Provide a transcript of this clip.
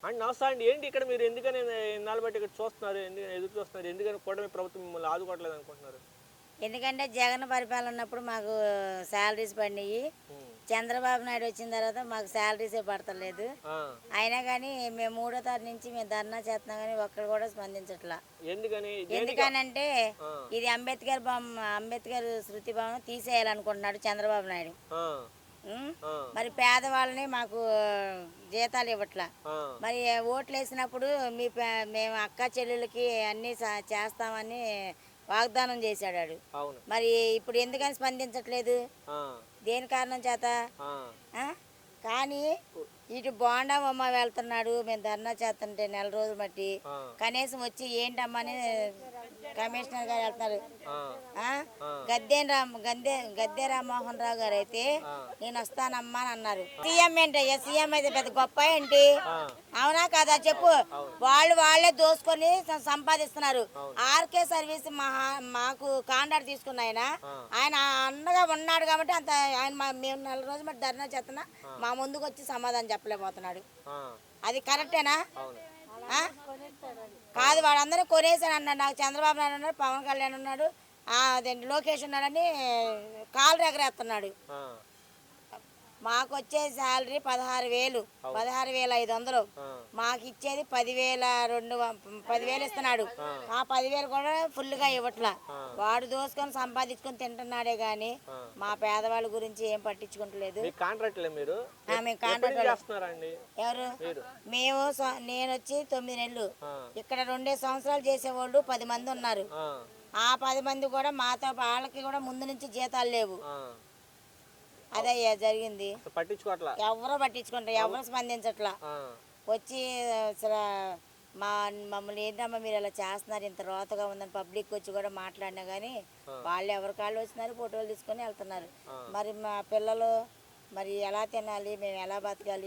అండి నమస్తే అండి. ఏంటి ఇక్కడ మీరు ఎందుకని ఇన్నాళ్ళు బట్టి ఇక్కడ చూస్తున్నారు? ఎందుకని ఎదురు చూస్తున్నారు? ఎందుకని కూటమి ప్రభుత్వం మిమ్మల్ని ఆదుకోవట్లేదు అనుకుంటున్నారు? ఎందుకంటే జగన్ పరిపాలన ఉన్నప్పుడు మాకు శాలరీస్ పడినాయి. హ్మ్. చంద్రబాబు నాయుడు వచ్చిన తర్వాత మాకు శాలరీసే పడతలేదు. ఆ! అయినా కానీ మేము 3వ తారీఖు నుంచి మేము ధర్నా చేస్తున్నాం కానీ ఒక్కడు కూడా స్పందించట్లా. ఎందుకని? దేనికి? ఎందుకనంటే ఆ! ఇది అంబేద్కర్ శృతి భవనం తీసేయాలనుకుంటున్నాడు చంద్రబాబు నాయుడు. ఆ! ఉం? ఆ! మరి పేదవాళ్ళని మాకు జీతాలు ఇవ్వట్లా. ఆ! మరి ఓట్లు వేసినప్పుడు మేము అక్క చెల్లెలకి అన్నీ చేస్తామని వాగ్దానం చేశాడు వాడు. అవును. మరి ఇప్పుడు ఎందుకని స్పందించట్లేదు? ఆ! దేని కారణం చేత? ఆ! ఆ? కానీ ఇటు బోండా బొమ్మ వెళ్తున్నాడు, మేము ధర్నా చేస్తుంటే నెల రోజులు బట్టి ఆ! కనీసం వచ్చి ఏంటమ్మని కమిషనర్ గారు వెళ్తున్నారు. ఆ! ఆ? ఆ! గద్దె రామ్మోహన్ రావు గారు అయితే ఆ! నేను వస్తానమ్మా అని అన్నారు. సీఎం ఏంటయ్యా? సీఎం అయితే పెద్ద గొప్ప ఏంటి? ఆ! అవునా కాదా చెప్పు. వాళ్ళే దోసుకొని సంపాదిస్తున్నారు. అవును. ఆర్కే సర్వీస్ మాకు కాంట్రాక్ట్ తీసుకున్న ఆయన అండగా ఉన్నాడు కాబట్టి అంత ఆయన మేము నెల రోజులు బట్టి ధర్నా చేస్తున్నా మా ముందుకు వచ్చి సమాధానం చెప్పలేకపోతున్నాడు. ఆ! అది కరెక్టేనా? అవును. ఆ? కాదు, వాడందరూ కొనేసాను అన్నాడు. నాకు చంద్రబాబు నాయుడు ఉన్నాడు, పవన్ కళ్యాణ్ ఉన్నాడు, అదేంటి లోకేష్ ఉన్నాడని కాలు ఎగరేస్తున్నాడు. ఆ! మాకు వచ్చే శాలరీ 16,000, 16,500. ఆ! మాకు ఇచ్చేది 10,000 ఇస్తున్నాడు. ఆ 10,000 కూడా ఫుల్గా ఇవ్వట్లా. వాడు దోసుకొని సంపాదించుకొని తింటున్నాడే గాని మా పేదవాళ్ళ గురించి ఏం పట్టించుకుంటలేదు. మీకు కాంట్రాక్ట్లే మీరు? మేము ఎప్పటి నుంచి కాంట్రాక్ట్. చేస్తున్నారండి ఎవరు? మీరు? నేను వచ్చి 9 నెలలు. ఆ! ఇక్కడ 2 సంవత్సరాలు చేసేవాళ్ళు 10 మంది ఉన్నారు. ఆ! ఆ 10 మంది కూడా మాతో వాళ్ళకి కూడా ముందు నుంచి జీతాలు లేవు. ఆ! అదయ్యా జరిగింది. అసలు పట్టించుకోవట్లా? ఎవరు పట్టించుకుంటారు, ఎవరు స్పందించట్లా. ఆ! వచ్చి అసలు మమ్మల్ని ఏంటమ్మా మీరు ఇలా చేస్తున్నారు, ఇంత రోతగా ఉందని పబ్లిక్ వచ్చి కూడా మాట్లాడినా కానీ వాళ్ళు ఎవరి కాళ్ళు వచ్చినారు, ఫోటోలు తీసుకొని వెళ్తున్నారు. మరి మా పిల్లలు మరి ఎలా తినాలి, మేము ఎలా బతకాలి?